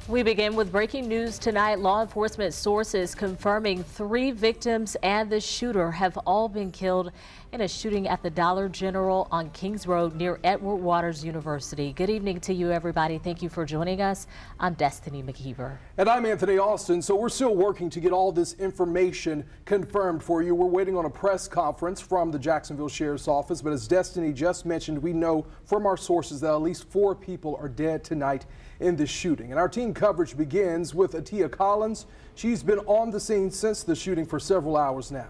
We begin with breaking news tonight. Law enforcement sources confirming 3 victims and the shooter have all been killed in a shooting at the Dollar General on Kings Road near Edward Waters University. Good evening to you, everybody. Thank you for joining us. I'm Destiny McKeever. And I'm Anthony Austin. So we're still working to get all this information confirmed for you. We're waiting on a press conference from the Jacksonville Sheriff's Office. But as Destiny just mentioned, we know from our sources that at least 4 people are dead tonight in this shooting. And our team coverage begins with Atia Collins. She's been on the scene since the shooting for several hours now.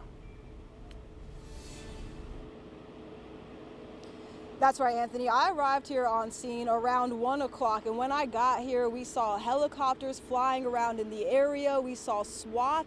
That's right, Anthony. I arrived here on scene around 1 o'clock, and when I got here, we saw helicopters flying around in the area. We saw SWAT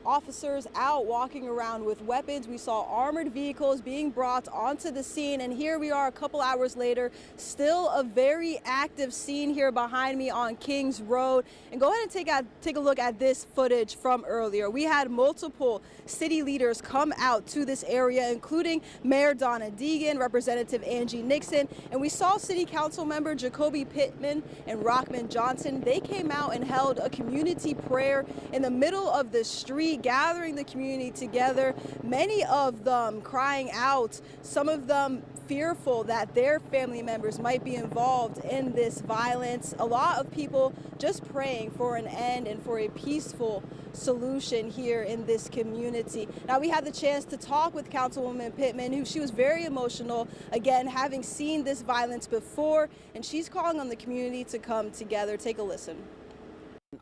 officers out walking around with weapons. We saw armored vehicles being brought onto the scene, and here we are a couple hours later, still a very active scene here behind me on Kings Road. And go ahead and take a look at this footage from earlier. We had multiple city leaders come out to this area, including Mayor Donna Deegan, Representative Angie Nixon, and we saw City Council member Jacoby Pittman and Rockman Johnson. They came out and held a community prayer in the middle of the street, gathering the community together, many of them crying out, some of them fearful that their family members might be involved in this violence. A lot of people just praying for an end and for a peaceful solution here in this community. Now, we had the chance to talk with Councilwoman Pittman, she was very emotional, again, having seen this violence before, and she's calling on the community to come together. Take a listen.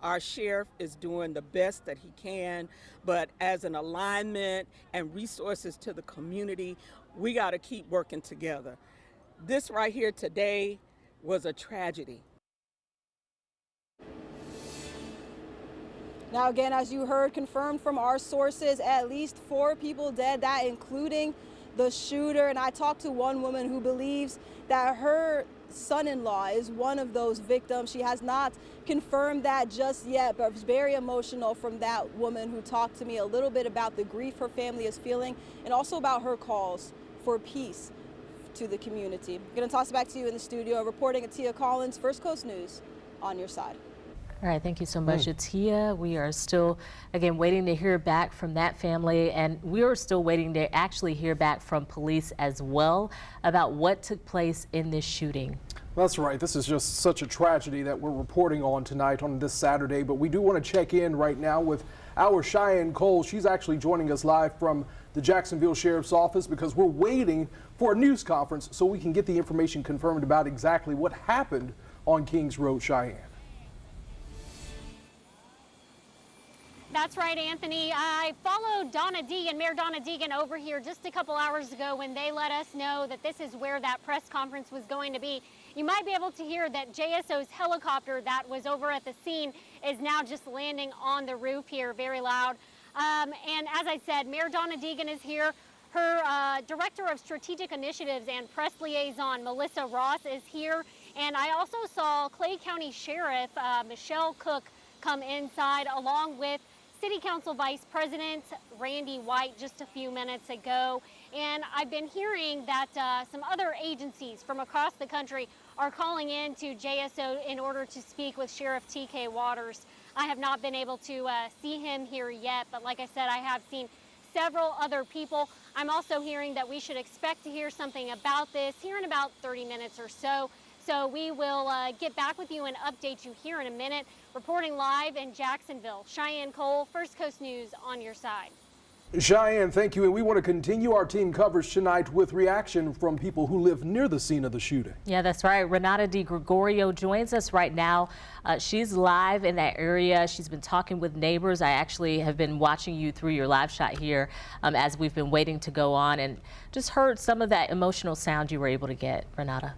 Our sheriff is doing the best that he can, but as an alignment and resources to the community, we got to keep working together. This right here today was a tragedy. Now, again, as you heard, confirmed from our sources, at least 4 people dead, that including the shooter. And I talked to one woman who believes that her son-in-law is one of those victims. She has not confirmed that just yet, but was very emotional from that woman who talked to me a little bit about the grief her family is feeling and also about her calls for peace to the community. I'm going to toss it back to you in the studio, reporting Atia Collins, First Coast News, on your side. All right, thank you so much, Atia. We are still, again, waiting to hear back from that family, and we are still waiting to actually hear back from police as well about what took place in this shooting. That's right. This is just such a tragedy that we're reporting on tonight on this Saturday, but we do want to check in right now with our Cheyenne Cole. She's actually joining us live from the Jacksonville Sheriff's Office because we're waiting for a news conference so we can get the information confirmed about exactly what happened on Kings Road, Cheyenne. That's right, Anthony. I followed Mayor Donna Deegan over here just a couple hours ago when they let us know that this is where that press conference was going to be. You might be able to hear that JSO's helicopter that was over at the scene is now just landing on the roof here, very loud. And as I said, Mayor Donna Deegan is here. Her Director of Strategic Initiatives and Press Liaison, Melissa Ross, is here. And I also saw Clay County Sheriff Michelle Cook come inside along with City Council Vice President Randy White just a few minutes ago. And I've been hearing that some other agencies from across the country are calling in to JSO in order to speak with Sheriff T.K. Waters. I have not been able to see him here yet, but like I said, I have seen several other people. I'm also hearing that we should expect to hear something about this here in about 30 minutes or so. So we will get back with you and update you here in a minute. Reporting live in Jacksonville, Cheyenne Cole, First Coast News, on your side. Cheyenne, thank you. And we want to continue our team coverage tonight with reaction from people who live near the scene of the shooting. Yeah, that's right. Renata DiGregorio joins us right now. She's live in that area. She's been talking with neighbors. I actually have been watching you through your live shot here as we've been waiting to go on, and just heard some of that emotional sound you were able to get, Renata.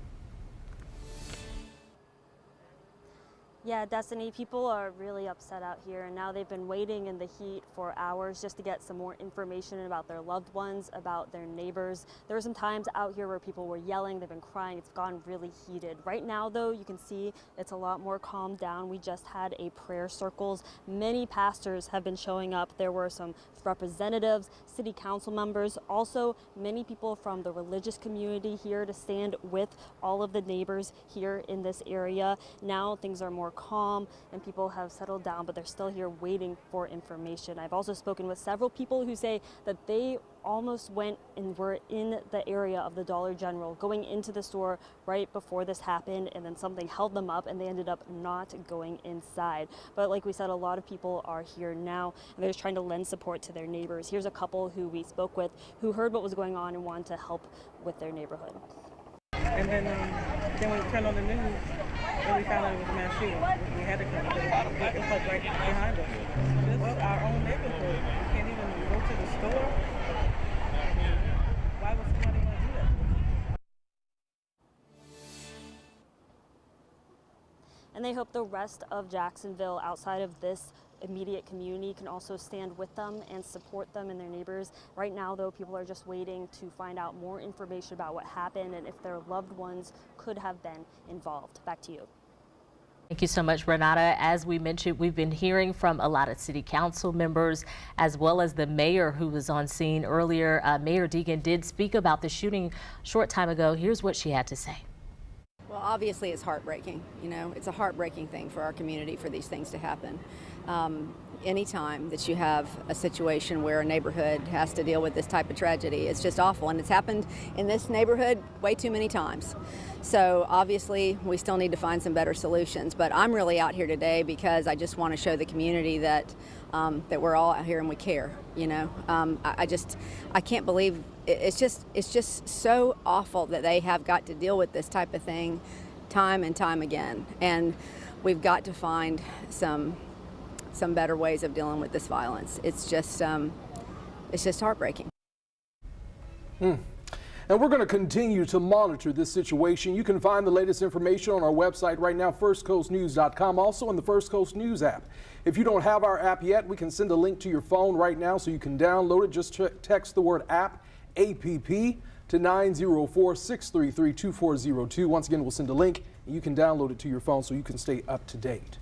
Yeah, Destiny, people are really upset out here, and now they've been waiting in the heat for hours just to get some more information about their loved ones, about their neighbors. There were some times out here where people were yelling, they've been crying, it's gone really heated. Right now, though, you can see it's a lot more calmed down. We just had a prayer circles. Many pastors have been showing up. There were some representatives, city council members, also many people from the religious community here to stand with all of the neighbors here in this area. Now things are more calm and people have settled down, but they're still here waiting for information. I've also spoken with several people who say that they almost went and were in the area of the Dollar General going into the store right before this happened, and then something held them up and they ended up not going inside. But like we said, a lot of people are here now and they're just trying to lend support to their neighbors. Here's a couple who we spoke with who heard what was going on and wanted to help with their neighborhood. And then when we turned on the news, and we found out it was a mass shooting. We had to come. It was like right behind us. This is our own neighborhood. We can't even go to the store. Why would somebody want to do that? And they hope the rest of Jacksonville outside of this immediate community can also stand with them and support them and their neighbors. Right now, though, people are just waiting to find out more information about what happened and if their loved ones could have been involved. Back to you. Thank you so much, Renata. As we mentioned, we've been hearing from a lot of city council members as well as the mayor who was on scene earlier. Mayor Deegan did speak about the shooting a short time ago. Here's what she had to say. Well, obviously it's heartbreaking. You know, it's a heartbreaking thing for our community for these things to happen. Anytime that you have a situation where a neighborhood has to deal with this type of tragedy, it's just awful. And it's happened in this neighborhood way too many times. So obviously we still need to find some better solutions. But I'm really out here today because I just want to show the community that that we're all out here and we care. You know, I can't believe it's just so awful that they have got to deal with this type of thing time and time again. And we've got to find some better ways of dealing with this violence. It's just heartbreaking. And we're going to continue to monitor this situation. You can find the latest information on our website right now, firstcoastnews.com, also in the First Coast News app. If you don't have our app yet, we can send a link to your phone right now so you can download it. Just text the word app, APP, to 904-633-2402. Once again, we'll send a link and you can download it to your phone so you can stay up to date.